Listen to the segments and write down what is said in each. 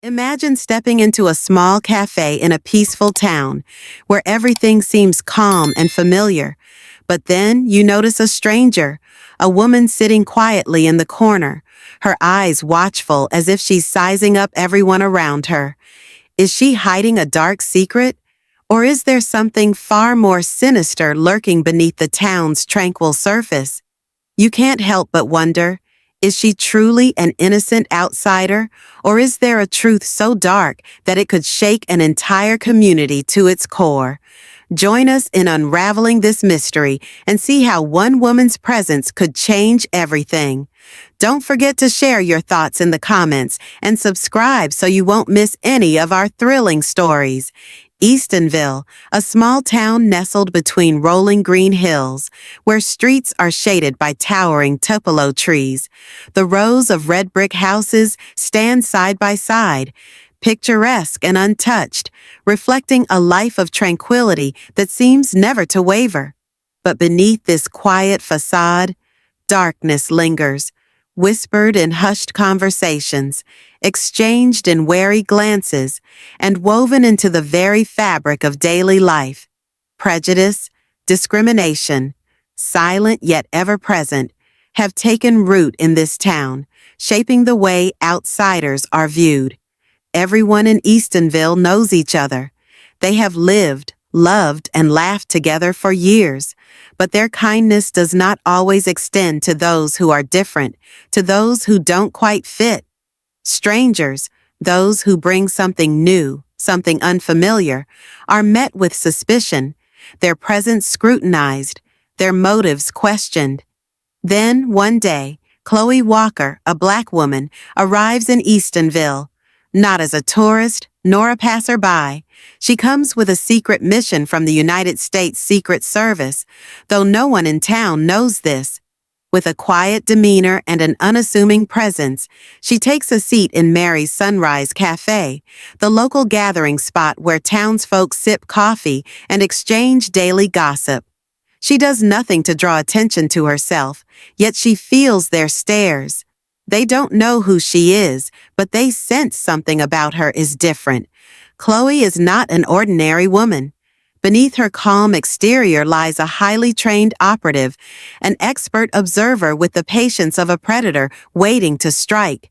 Imagine stepping into a small cafe in a peaceful town where everything seems calm and familiar. But then you notice a stranger, a woman sitting quietly in the corner, her eyes watchful as if she's sizing up everyone around her. Is she hiding a dark secret? Or is there something far more sinister lurking beneath the town's tranquil surface? You can't help but wonder, is she truly an innocent outsider, or is there a truth so dark that it could shake an entire community to its core? Join us in unraveling this mystery and see how one woman's presence could change everything. Don't forget to share your thoughts in the comments and subscribe so you won't miss any of our thrilling stories. Eastonville, a small town nestled between rolling green hills, where streets are shaded by towering tupelo trees. The rows of red brick houses stand side by side, picturesque and untouched, reflecting a life of tranquility that seems never to waver. But beneath this quiet facade, darkness lingers, whispered in hushed conversations, exchanged in wary glances, and woven into the very fabric of daily life. Prejudice, discrimination, silent yet ever-present, have taken root in this town, shaping the way outsiders are viewed. Everyone in Eastonville knows each other. They have lived, loved, and laughed together for years, but their kindness does not always extend to those who are different, to those who don't quite fit. Strangers, those who bring something new, something unfamiliar, are met with suspicion, their presence scrutinized, their motives questioned. Then, one day, Chloe Walker, a Black woman, arrives in Eastonville. Not as a tourist, nor a passerby. She comes with a secret mission from the United States Secret Service, though no one in town knows this. With a quiet demeanor and an unassuming presence, she takes a seat in Mary's Sunrise Cafe, the local gathering spot where townsfolk sip coffee and exchange daily gossip. She does nothing to draw attention to herself, yet she feels their stares. They don't know who she is, but they sense something about her is different. Chloe is not an ordinary woman. Beneath her calm exterior lies a highly trained operative, an expert observer with the patience of a predator waiting to strike.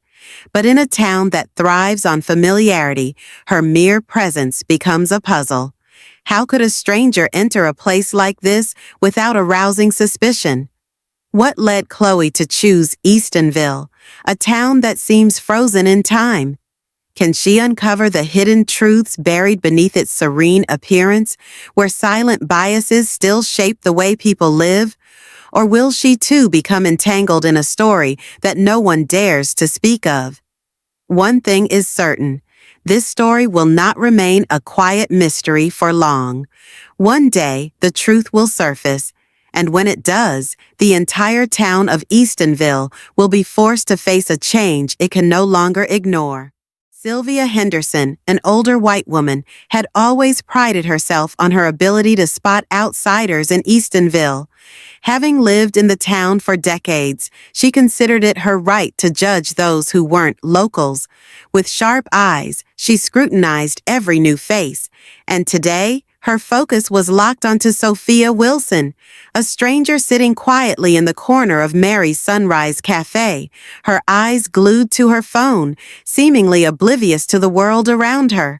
But in a town that thrives on familiarity, her mere presence becomes a puzzle. How could a stranger enter a place like this without arousing suspicion? What led Chloe to choose Eastonville, a town that seems frozen in time? Can she uncover the hidden truths buried beneath its serene appearance, where silent biases still shape the way people live? Or will she too become entangled in a story that no one dares to speak of? One thing is certain, this story will not remain a quiet mystery for long. One day, the truth will surface, and when it does, the entire town of Eastonville will be forced to face a change it can no longer ignore. Sylvia Henderson, an older white woman, had always prided herself on her ability to spot outsiders in Eastonville. Having lived in the town for decades, she considered it her right to judge those who weren't locals. With sharp eyes, she scrutinized every new face, and today, her focus was locked onto Sophia Wilson, a stranger sitting quietly in the corner of Mary's Sunrise Cafe, her eyes glued to her phone, seemingly oblivious to the world around her.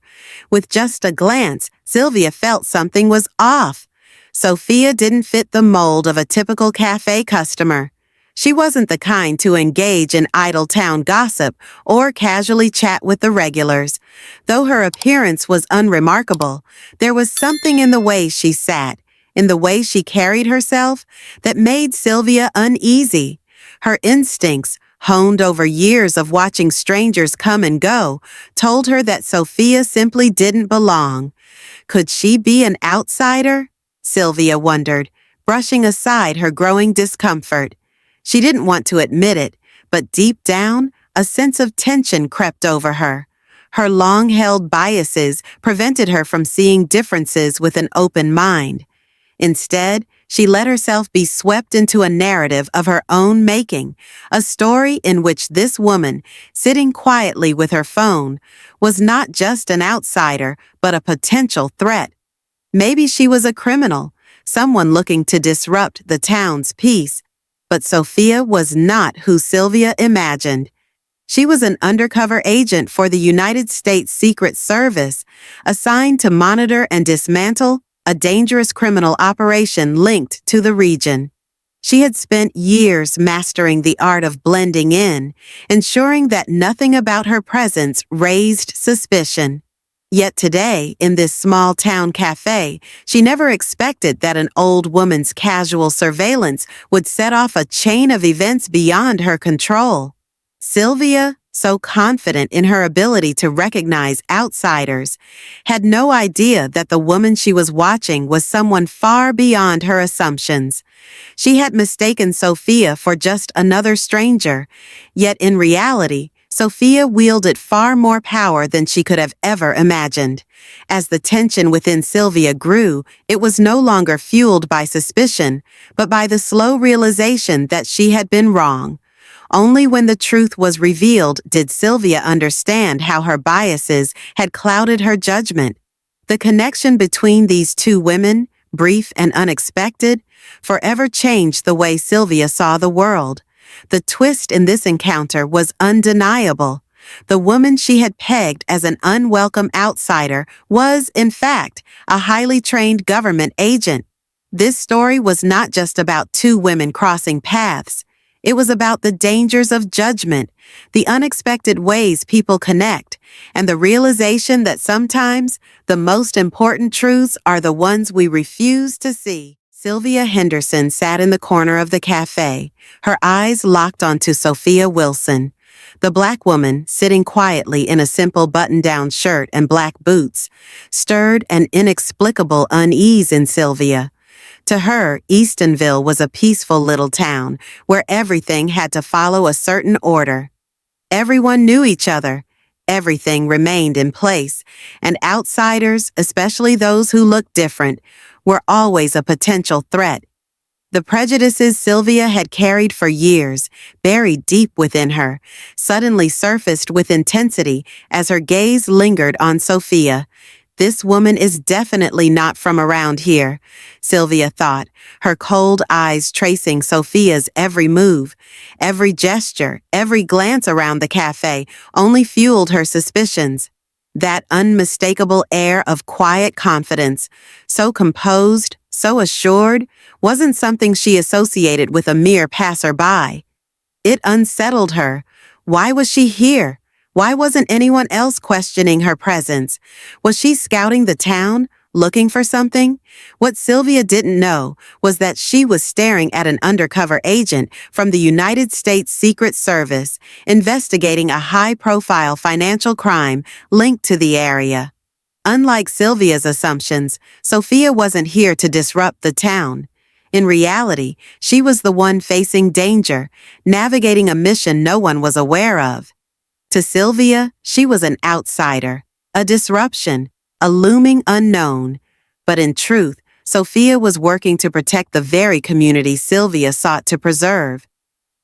With just a glance, Sylvia felt something was off. Sophia didn't fit the mold of a typical cafe customer. She wasn't the kind to engage in idle town gossip or casually chat with the regulars. Though her appearance was unremarkable, there was something in the way she sat, in the way she carried herself, that made Sylvia uneasy. Her instincts, honed over years of watching strangers come and go, told her that Sophia simply didn't belong. Could she be an outsider? Sylvia wondered, brushing aside her growing discomfort. She didn't want to admit it, but deep down, a sense of tension crept over her. Her long-held biases prevented her from seeing differences with an open mind. Instead, She let herself be swept into a narrative of her own making, a story in which this woman, sitting quietly with her phone, was not just an outsider, but a potential threat. Maybe she was a criminal, someone looking to disrupt the town's peace. But Sophia was not who Sylvia imagined. She was an undercover agent for the United States Secret Service, assigned to monitor and dismantle a dangerous criminal operation linked to the region. She had spent years mastering the art of blending in, ensuring that nothing about her presence raised suspicion. Yet today, in this small-town cafe, she never expected that an old woman's casual surveillance would set off a chain of events beyond her control. Sylvia, so confident in her ability to recognize outsiders, had no idea that the woman she was watching was someone far beyond her assumptions. She had mistaken Sophia for just another stranger, yet in reality, Sophia wielded far more power than she could have ever imagined. As the tension within Sylvia grew, it was no longer fueled by suspicion, but by the slow realization that she had been wrong. Only when the truth was revealed did Sylvia understand how her biases had clouded her judgment. The connection between these two women, brief and unexpected, forever changed the way Sylvia saw the world. The twist in this encounter was undeniable. The woman she had pegged as an unwelcome outsider was, in fact, a highly trained government agent. This story was not just about two women crossing paths. It was about the dangers of judgment, the unexpected ways people connect, and the realization that sometimes the most important truths are the ones we refuse to see. Sylvia Henderson sat in the corner of the cafe, her eyes locked onto Sophia Wilson. The black woman, sitting quietly in a simple button-down shirt and black boots, stirred an inexplicable unease in Sylvia. To her, Eastonville was a peaceful little town where everything had to follow a certain order. Everyone knew each other. Everything remained in place, and outsiders, especially those who looked different, were always a potential threat. The prejudices Sylvia had carried for years, buried deep within her, suddenly surfaced with intensity as her gaze lingered on Sophia. This woman is definitely not from around here, Sylvia thought, her cold eyes tracing Sophia's every move. Every gesture, every glance around the cafe only fueled her suspicions. That unmistakable air of quiet confidence, so composed, so assured, wasn't something she associated with a mere passerby. It unsettled her. Why was she here? Why wasn't anyone else questioning her presence? Was she scouting the town, looking for something? What Sylvia didn't know was that she was staring at an undercover agent from the United States Secret Service, investigating a high-profile financial crime linked to the area. Unlike Sylvia's assumptions, Sophia wasn't here to disrupt the town. In reality, she was the one facing danger, navigating a mission no one was aware of. To Sylvia, she was an outsider, a disruption, a looming unknown. But in truth, Sophia was working to protect the very community Sylvia sought to preserve.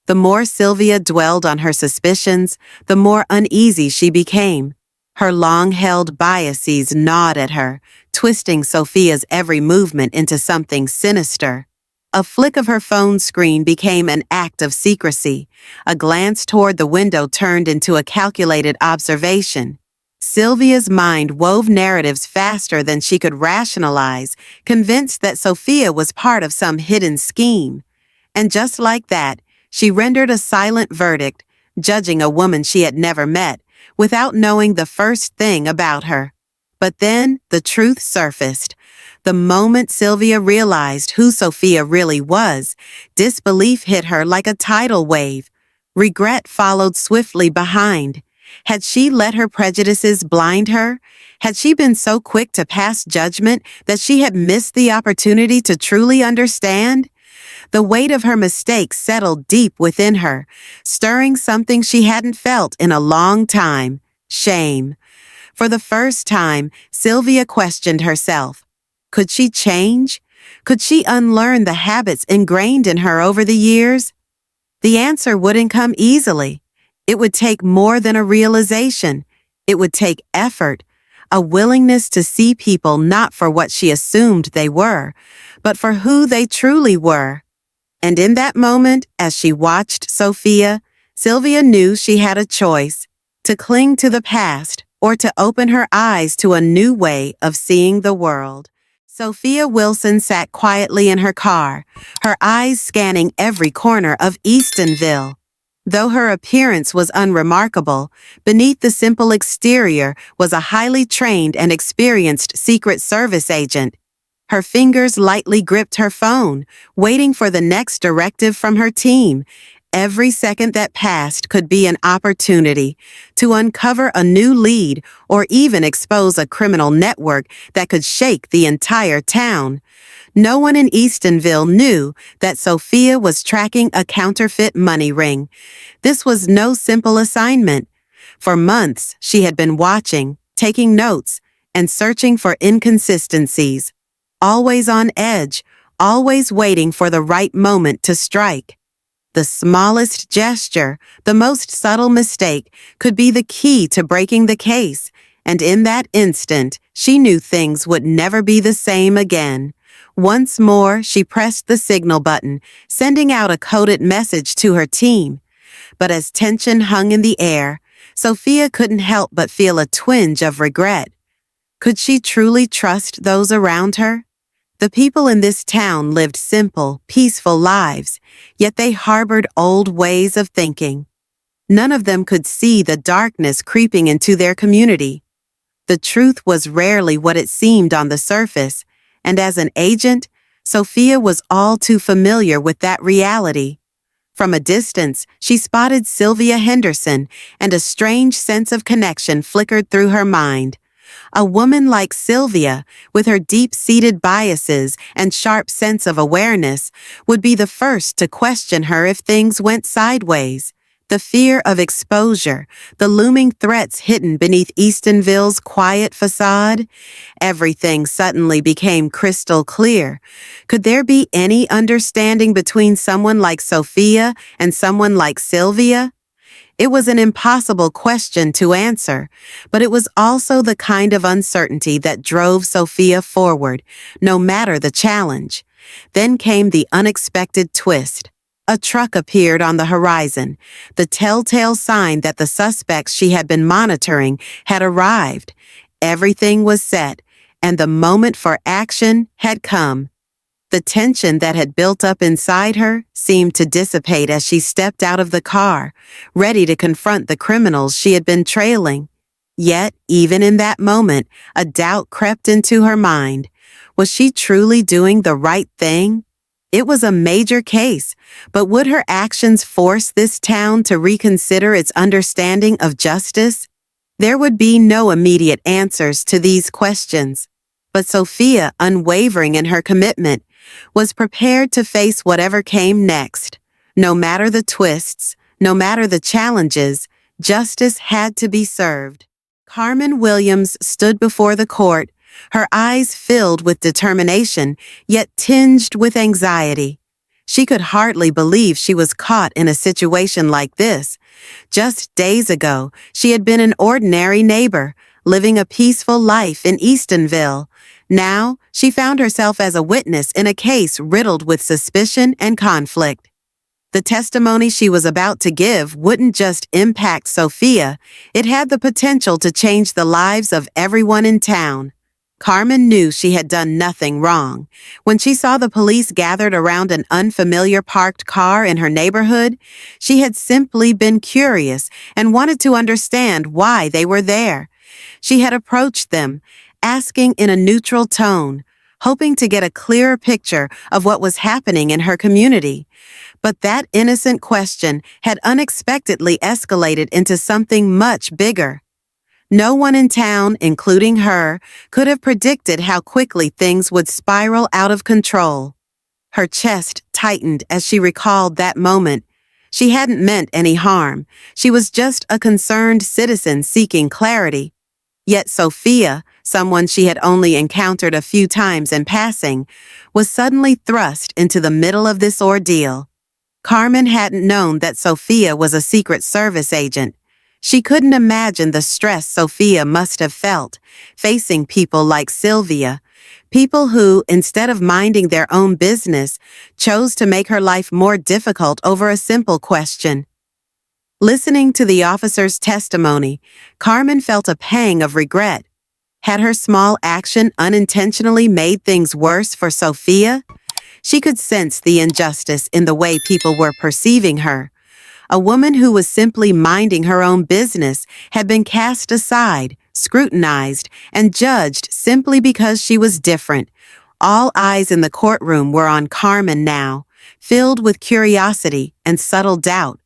The more Sylvia dwelled on her suspicions, the more uneasy she became. Her long-held biases gnawed at her, twisting Sophia's every movement into something sinister. A flick of her phone screen became an act of secrecy. A glance toward the window turned into a calculated observation. Sylvia's mind wove narratives faster than she could rationalize, convinced that Sophia was part of some hidden scheme. And just like that, she rendered a silent verdict, judging a woman she had never met, without knowing the first thing about her. But then the truth surfaced. The moment Sylvia realized who Sophia really was, disbelief hit her like a tidal wave. Regret followed swiftly behind. Had she let her prejudices blind her? Had she been so quick to pass judgment that she had missed the opportunity to truly understand? The weight of her mistake settled deep within her, stirring something she hadn't felt in a long time: shame. For the first time, Sylvia questioned herself. Could she change? Could she unlearn the habits ingrained in her over the years? The answer wouldn't come easily. It would take more than a realization. It would take effort, a willingness to see people not for what she assumed they were, but for who they truly were. And in that moment, as she watched Sophia, Sylvia knew she had a choice: to cling to the past or to open her eyes to a new way of seeing the world. Sophia Wilson sat quietly in her car, her eyes scanning every corner of Eastonville. Though her appearance was unremarkable, beneath the simple exterior was a highly trained and experienced Secret Service agent. Her fingers lightly gripped her phone, waiting for the next directive from her team. Every second that passed could be an opportunity to uncover a new lead or even expose a criminal network that could shake the entire town. No one in Eastonville knew that Sophia was tracking a counterfeit money ring. This was no simple assignment. For months, she had been watching, taking notes, and searching for inconsistencies. Always on edge, always waiting for the right moment to strike. The smallest gesture, the most subtle mistake, could be the key to breaking the case, and in that instant, she knew things would never be the same again. Once more, she pressed the signal button, sending out a coded message to her team. But as tension hung in the air, Sophia couldn't help but feel a twinge of regret. Could she truly trust those around her? The people in this town lived simple, peaceful lives, yet they harbored old ways of thinking. None of them could see the darkness creeping into their community. The truth was rarely what it seemed on the surface, and as an agent, Sophia was all too familiar with that reality. From a distance, she spotted Sylvia Henderson, and a strange sense of connection flickered through her mind. A woman like Sylvia, with her deep-seated biases and sharp sense of awareness, would be the first to question her if things went sideways. The fear of exposure, the looming threats hidden beneath Eastonville's quiet facade, everything suddenly became crystal clear. Could there be any understanding between someone like Sophia and someone like Sylvia? It was an impossible question to answer, but it was also the kind of uncertainty that drove Sophia forward, no matter the challenge. Then came the unexpected twist. A truck appeared on the horizon, the telltale sign that the suspects she had been monitoring had arrived. Everything was set, and the moment for action had come. The tension that had built up inside her seemed to dissipate as she stepped out of the car, ready to confront the criminals she had been trailing. Yet, even in that moment, a doubt crept into her mind. Was she truly doing the right thing? It was a major case, but would her actions force this town to reconsider its understanding of justice? There would be no immediate answers to these questions. But Sophia, unwavering in her commitment, was prepared to face whatever came next. No matter the twists, no matter the challenges, justice had to be served. Carmen Williams stood before the court, her eyes filled with determination, yet tinged with anxiety. She could hardly believe she was caught in a situation like this. Just days ago, she had been an ordinary neighbor, living a peaceful life in Eastonville. Now, she found herself as a witness in a case riddled with suspicion and conflict. The testimony she was about to give wouldn't just impact Sophia, it had the potential to change the lives of everyone in town. Carmen knew she had done nothing wrong. When she saw the police gathered around an unfamiliar parked car in her neighborhood, she had simply been curious and wanted to understand why they were there. She had approached them, asking in a neutral tone, hoping to get a clearer picture of what was happening in her community. But that innocent question had unexpectedly escalated into something much bigger. No one in town, including her, could have predicted how quickly things would spiral out of control. Her chest tightened as she recalled that moment. She hadn't meant any harm. She was just a concerned citizen seeking clarity. Yet Sophia, someone she had only encountered a few times in passing, was suddenly thrust into the middle of this ordeal. Carmen hadn't known that Sophia was a Secret Service agent. She couldn't imagine the stress Sophia must have felt, facing people like Sylvia, people who, instead of minding their own business, chose to make her life more difficult over a simple question. Listening to the officer's testimony, Carmen felt a pang of regret. Had her small action unintentionally made things worse for Sophia? She could sense the injustice in the way people were perceiving her. A woman who was simply minding her own business had been cast aside, scrutinized, and judged simply because she was different. All eyes in the courtroom were on Carmen now, filled with curiosity and subtle doubt.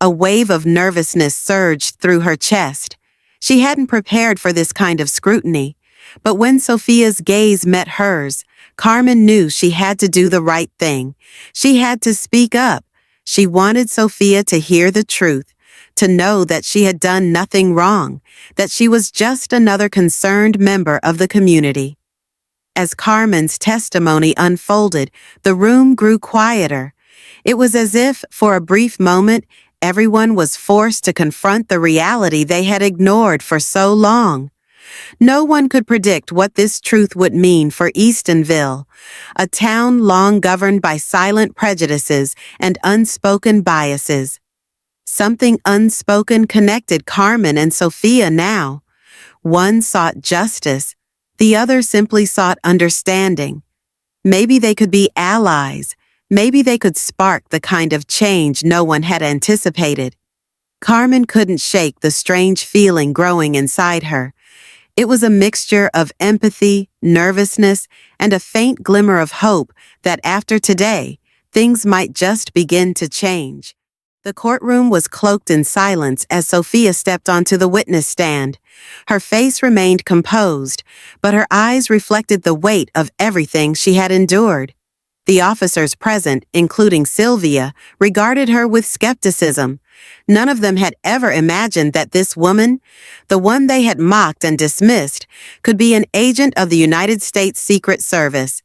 A wave of nervousness surged through her chest. She hadn't prepared for this kind of scrutiny, but when Sophia's gaze met hers, Carmen knew she had to do the right thing. She had to speak up. She wanted Sophia to hear the truth, to know that she had done nothing wrong, that she was just another concerned member of the community. As Carmen's testimony unfolded, the room grew quieter. It was as if, for a brief moment, everyone was forced to confront the reality they had ignored for so long. No one could predict what this truth would mean for Eastonville, a town long governed by silent prejudices and unspoken biases. Something unspoken connected Carmen and Sophia now. One sought justice, the other simply sought understanding. Maybe they could be allies. Maybe they could spark the kind of change no one had anticipated. Carmen couldn't shake the strange feeling growing inside her. It was a mixture of empathy, nervousness, and a faint glimmer of hope that after today, things might just begin to change. The courtroom was cloaked in silence as Sophia stepped onto the witness stand. Her face remained composed, but her eyes reflected the weight of everything she had endured. The officers present, including Sylvia, regarded her with skepticism. None of them had ever imagined that this woman, the one they had mocked and dismissed, could be an agent of the United States Secret Service.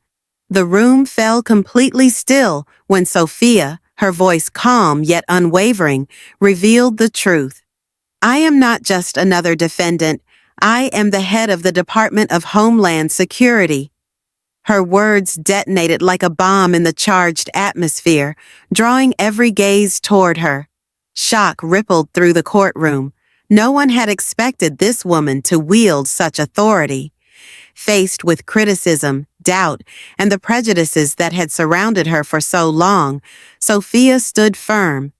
The room fell completely still when Sophia, her voice calm yet unwavering, revealed the truth. "I am not just another defendant. I am the head of the Department of Homeland Security." Her words detonated like a bomb in the charged atmosphere, drawing every gaze toward her. Shock rippled through the courtroom. No one had expected this woman to wield such authority. Faced with criticism, doubt, and the prejudices that had surrounded her for so long, Sophia stood firm.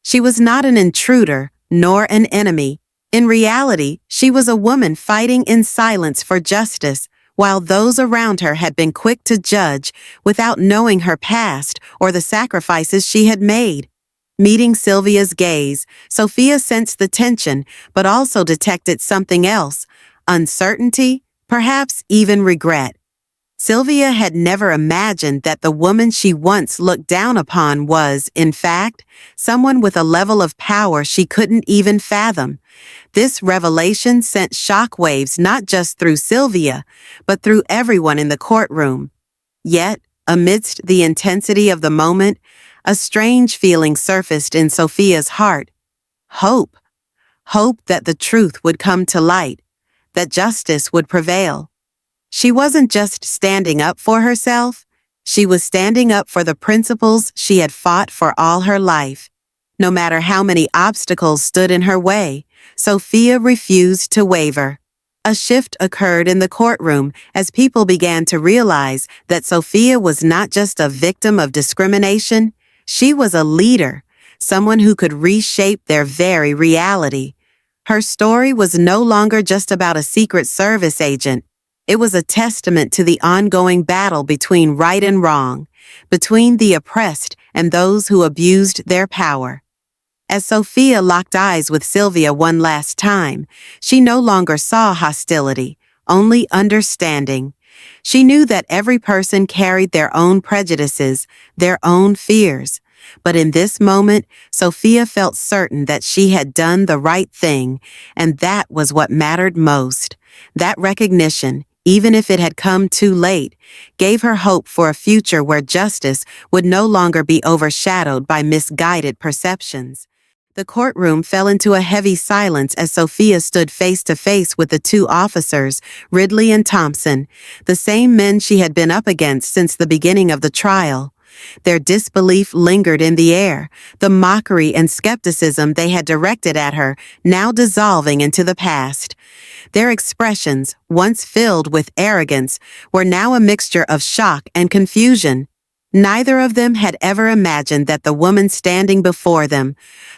She was not an intruder, nor an enemy. In reality, she was a woman fighting in silence for justice, while those around her had been quick to judge without knowing her past or the sacrifices she had made. Meeting Sylvia's gaze, Sophia sensed the tension, but also detected something else: uncertainty, perhaps even regret. Sylvia had never imagined that the woman she once looked down upon was, in fact, someone with a level of power she couldn't even fathom. This revelation sent shockwaves not just through Sylvia, but through everyone in the courtroom. Yet, amidst the intensity of the moment, a strange feeling surfaced in Sophia's heart. Hope. Hope that the truth would come to light, that justice would prevail. She wasn't just standing up for herself, she was standing up for the principles she had fought for all her life. No matter how many obstacles stood in her way, Sophia refused to waver. A shift occurred in the courtroom as people began to realize that Sophia was not just a victim of discrimination, she was a leader, someone who could reshape their very reality. Her story was no longer just about a Secret Service agent. It was a testament to the ongoing battle between right and wrong, between the oppressed and those who abused their power. As Sophia locked eyes with Sylvia one last time, she no longer saw hostility, only understanding. She knew that every person carried their own prejudices, their own fears. But in this moment, Sophia felt certain that she had done the right thing, and that was what mattered most. That recognition, even if it had come too late, gave her hope for a future where justice would no longer be overshadowed by misguided perceptions. The courtroom fell into a heavy silence as Sophia stood face to face with the two officers, Ridley and Thompson, the same men she had been up against since the beginning of the trial. Their disbelief lingered in the air, the mockery and skepticism they had directed at her now dissolving into the past. Their expressions, once filled with arrogance, were now a mixture of shock and confusion. Neither of them had ever imagined that the woman standing before them,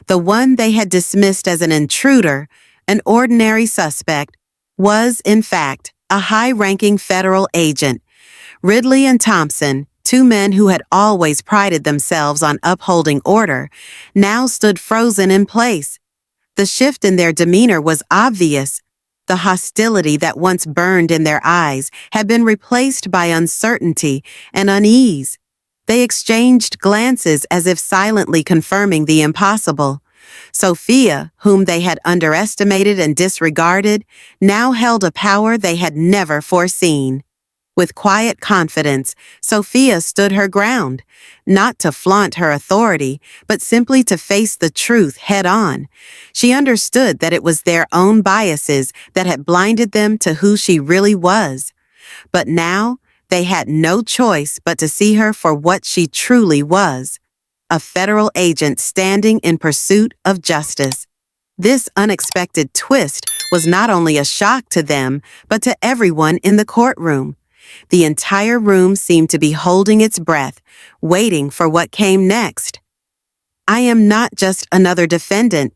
the one they had dismissed as an intruder, an ordinary suspect, was, in fact, a high-ranking federal agent. Ridley and Thompson, two men who had always prided themselves on upholding order, now stood frozen in place. The shift in their demeanor was obvious. The hostility that once burned in their eyes had been replaced by uncertainty and unease. They exchanged glances as if silently confirming the impossible. Sophia, whom they had underestimated and disregarded, now held a power they had never foreseen. With quiet confidence, Sophia stood her ground, not to flaunt her authority, but simply to face the truth head-on. She understood that it was their own biases that had blinded them to who she really was. But now, they had no choice but to see her for what she truly was, a federal agent standing in pursuit of justice. This unexpected twist was not only a shock to them, but to everyone in the courtroom. The entire room seemed to be holding its breath, waiting for what came next. "I am not just another defendant,"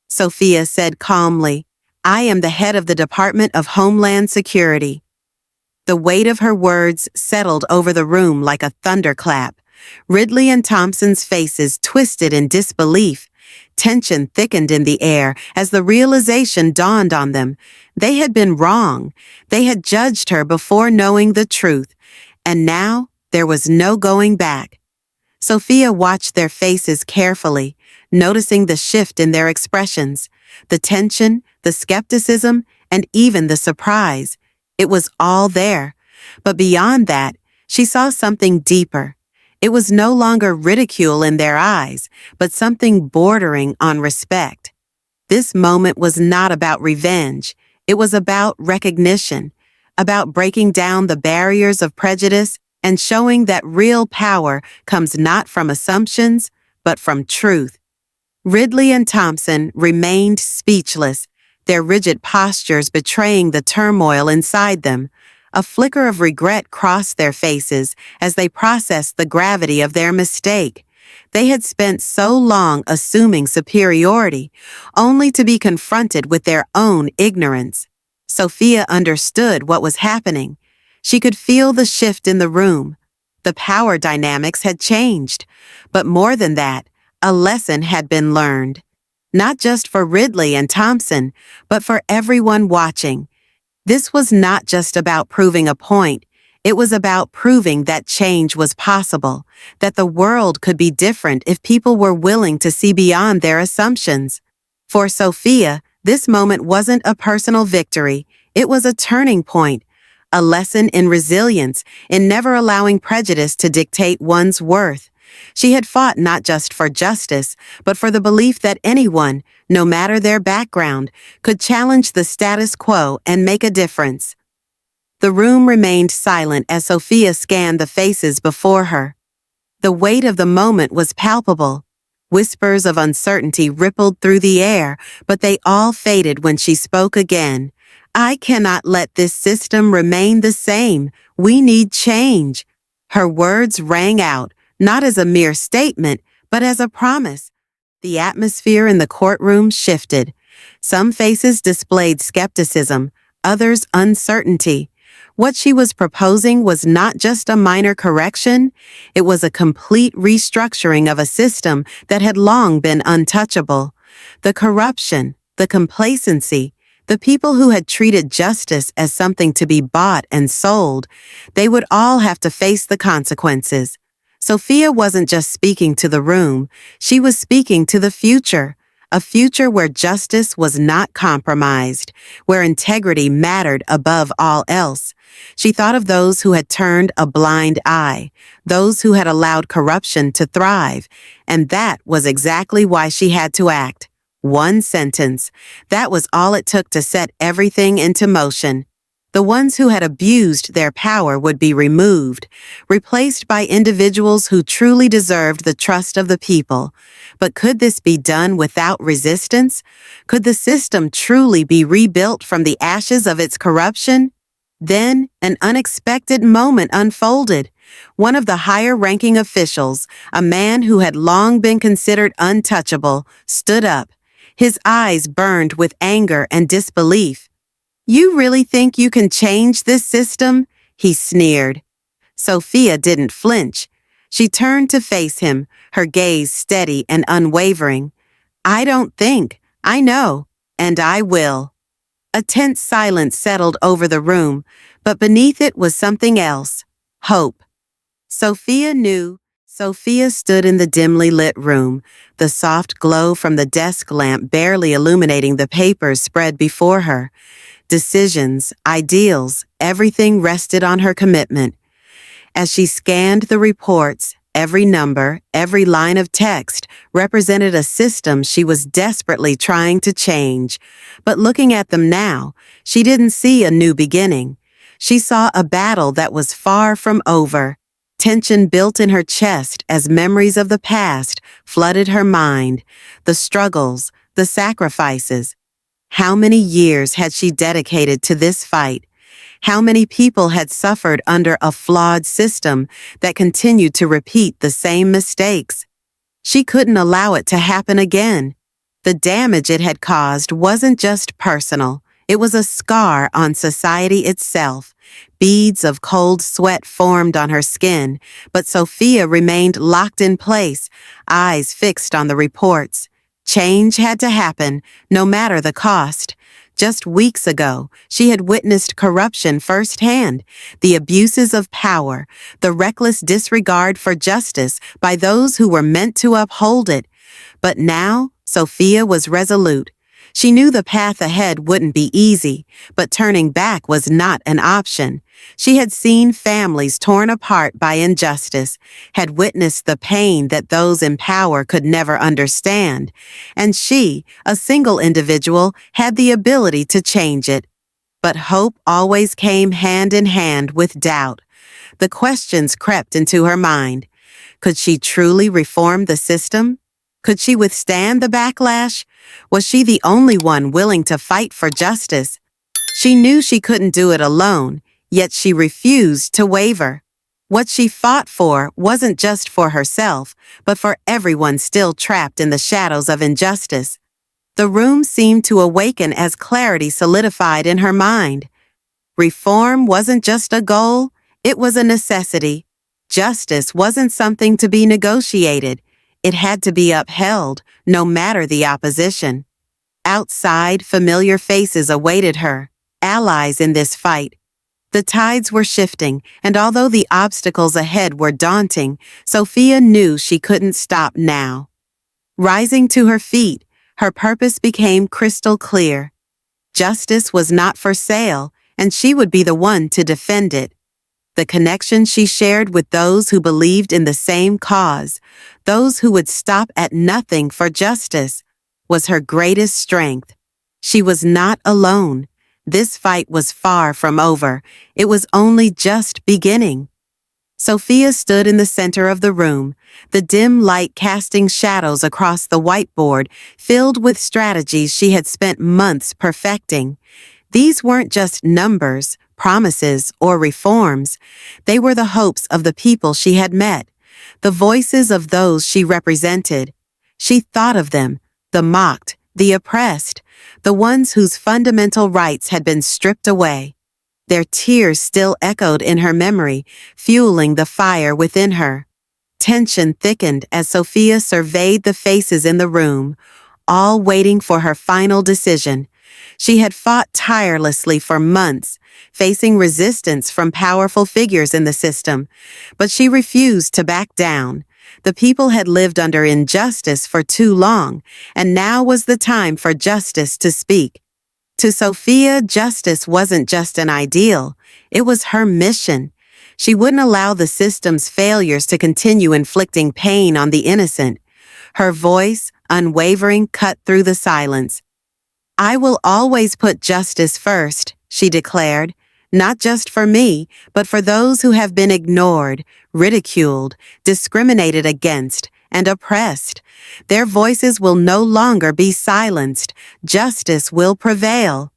Sophia said calmly. "I am the head of the Department of Homeland Security." The weight of her words settled over the room like a thunderclap. Ridley and Thompson's faces twisted in disbelief. Tension thickened in the air as the realization dawned on them. They had been wrong. They had judged her before knowing the truth, and now there was no going back. Sophia watched their faces carefully, noticing the shift in their expressions, the tension, the skepticism, and even the surprise. It was all there. But beyond that, she saw something deeper. It was no longer ridicule in their eyes, but something bordering on respect. This moment was not about revenge. It was about recognition, about breaking down the barriers of prejudice and showing that real power comes not from assumptions, but from truth. Ridley and Thompson remained speechless, their rigid postures betraying the turmoil inside them. A flicker of regret crossed their faces as they processed the gravity of their mistake. They had spent so long assuming superiority, only to be confronted with their own ignorance. Sophia understood what was happening. She could feel the shift in the room. The power dynamics had changed. But more than that, a lesson had been learned. Not just for Ridley and Thompson, but for everyone watching. This was not just about proving a point. It was about proving that change was possible, that the world could be different if people were willing to see beyond their assumptions. For Sophia, this moment wasn't a personal victory. It was a turning point, a lesson in resilience, in never allowing prejudice to dictate one's worth. She had fought not just for justice, but for the belief that anyone, no matter their background, could challenge the status quo and make a difference. The room remained silent as Sophia scanned the faces before her. The weight of the moment was palpable. Whispers of uncertainty rippled through the air, but they all faded when she spoke again. "I cannot let this system remain the same. We need change." Her words rang out, not as a mere statement, but as a promise. The atmosphere in the courtroom shifted. Some faces displayed skepticism, others uncertainty. What she was proposing was not just a minor correction, it was a complete restructuring of a system that had long been untouchable. The corruption, the complacency, the people who had treated justice as something to be bought and sold, they would all have to face the consequences. Sophia wasn't just speaking to the room, she was speaking to the future. A future where justice was not compromised, where integrity mattered above all else. She thought of those who had turned a blind eye, those who had allowed corruption to thrive, and that was exactly why she had to act. One sentence. That was all it took to set everything into motion. The ones who had abused their power would be removed, replaced by individuals who truly deserved the trust of the people. But could this be done without resistance? Could the system truly be rebuilt from the ashes of its corruption? Then, an unexpected moment unfolded. One of the higher-ranking officials, a man who had long been considered untouchable, stood up. His eyes burned with anger and disbelief. "You really think you can change this system?" he sneered. Sophia didn't flinch. She turned to face him, her gaze steady and unwavering. "I don't think. I know. And I will." A tense silence settled over the room, but beneath it was something else. Hope. Sophia knew. Sophia stood in the dimly lit room, the soft glow from the desk lamp barely illuminating the papers spread before her. Decisions, ideals, everything rested on her commitment. As she scanned the reports, every number, every line of text represented a system she was desperately trying to change. But looking at them now, she didn't see a new beginning. She saw a battle that was far from over. Tension built in her chest as memories of the past flooded her mind, the struggles, the sacrifices. How many years had she dedicated to this fight? How many people had suffered under a flawed system that continued to repeat the same mistakes? She couldn't allow it to happen again. The damage it had caused wasn't just personal. It was a scar on society itself. Beads of cold sweat formed on her skin, but Sophia remained locked in place, eyes fixed on the reports. Change had to happen, no matter the cost. Just weeks ago, she had witnessed corruption firsthand, the abuses of power, the reckless disregard for justice by those who were meant to uphold it. But now, Sophia was resolute. She knew the path ahead wouldn't be easy, but turning back was not an option. She had seen families torn apart by injustice, had witnessed the pain that those in power could never understand, and she, a single individual, had the ability to change it. But hope always came hand in hand with doubt. The questions crept into her mind. Could she truly reform the system? Could she withstand the backlash? Was she the only one willing to fight for justice? She knew she couldn't do it alone, yet she refused to waver. What she fought for wasn't just for herself, but for everyone still trapped in the shadows of injustice. The room seemed to awaken as clarity solidified in her mind. Reform wasn't just a goal, it was a necessity. Justice wasn't something to be negotiated. It had to be upheld, no matter the opposition. Outside, familiar faces awaited her, allies in this fight. The tides were shifting, and although the obstacles ahead were daunting, Sophia knew she couldn't stop now. Rising to her feet, her purpose became crystal clear. Justice was not for sale, and she would be the one to defend it. The connection she shared with those who believed in the same cause, those who would stop at nothing for justice, was her greatest strength. She was not alone. This fight was far from over. It was only just beginning. Sophia stood in the center of the room, the dim light casting shadows across the whiteboard filled with strategies she had spent months perfecting. These weren't just numbers, promises, or reforms. They were the hopes of the people she had met, the voices of those she represented. She thought of them, the mocked, the oppressed, the ones whose fundamental rights had been stripped away. Their tears still echoed in her memory, fueling the fire within her. Tension thickened as Sophia surveyed the faces in the room, all waiting for her final decision. She had fought tirelessly for months, facing resistance from powerful figures in the system, but she refused to back down. The people had lived under injustice for too long, and now was the time for justice to speak. To Sophia, justice wasn't just an ideal, it was her mission. She wouldn't allow the system's failures to continue inflicting pain on the innocent. Her voice, unwavering, cut through the silence. "I will always put justice first," she declared, "not just for me, but for those who have been ignored, ridiculed, discriminated against, and oppressed. Their voices will no longer be silenced. Justice will prevail."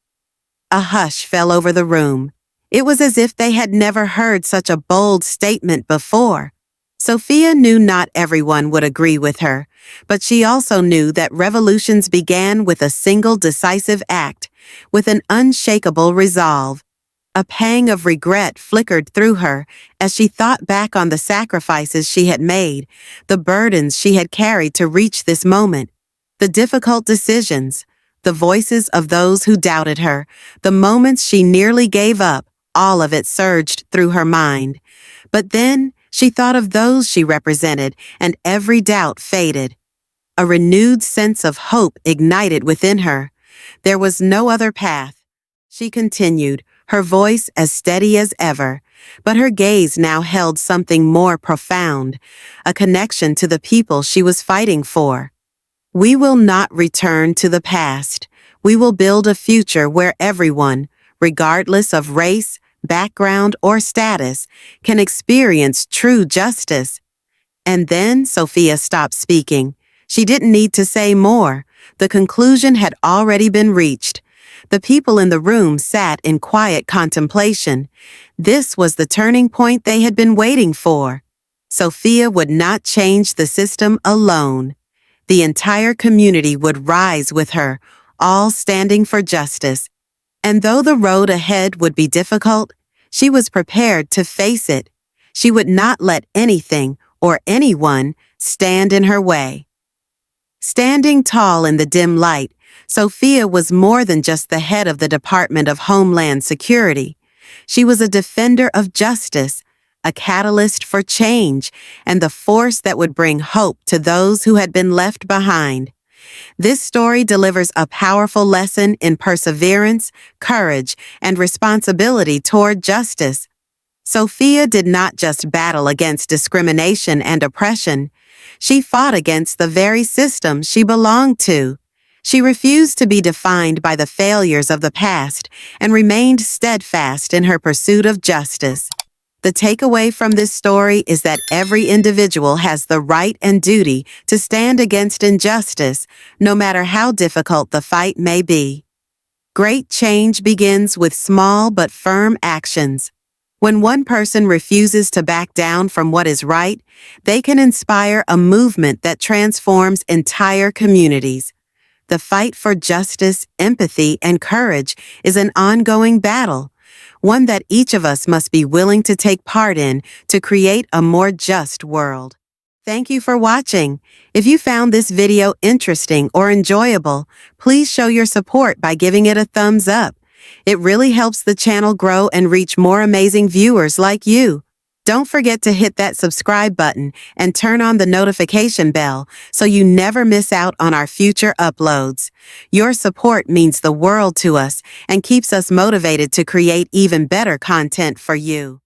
A hush fell over the room. It was as if they had never heard such a bold statement before. Sophia knew not everyone would agree with her, but she also knew that revolutions began with a single decisive act, with an unshakable resolve. A pang of regret flickered through her as she thought back on the sacrifices she had made, the burdens she had carried to reach this moment, the difficult decisions, the voices of those who doubted her, the moments she nearly gave up. All of it surged through her mind. But then she thought of those she represented, and every doubt faded. A renewed sense of hope ignited within her. There was no other path. She continued, her voice as steady as ever, but her gaze now held something more profound, a connection to the people she was fighting for. "We will not return to the past. We will build a future where everyone, regardless of race, background, or status, can experience true justice." And then Sophia stopped speaking. She didn't need to say more. The conclusion had already been reached. The people in the room sat in quiet contemplation. This was the turning point they had been waiting for. Sophia would not change the system alone. The entire community would rise with her, all standing for justice. And though the road ahead would be difficult, she was prepared to face it. She would not let anything or anyone stand in her way. Standing tall in the dim light, Sophia was more than just the head of the Department of Homeland Security. She was a defender of justice, a catalyst for change, and the force that would bring hope to those who had been left behind. This story delivers a powerful lesson in perseverance, courage, and responsibility toward justice. Sophia did not just battle against discrimination and oppression. She fought against the very system she belonged to. She refused to be defined by the failures of the past and remained steadfast in her pursuit of justice. The takeaway from this story is that every individual has the right and duty to stand against injustice, no matter how difficult the fight may be. Great change begins with small but firm actions. When one person refuses to back down from what is right, they can inspire a movement that transforms entire communities. The fight for justice, empathy, and courage is an ongoing battle, one that each of us must be willing to take part in to create a more just world. Thank you for watching. If you found this video interesting or enjoyable, please show your support by giving it a thumbs up. It really helps the channel grow and reach more amazing viewers like you. Don't forget to hit that subscribe button and turn on the notification bell so you never miss out on our future uploads. Your support means the world to us and keeps us motivated to create even better content for you.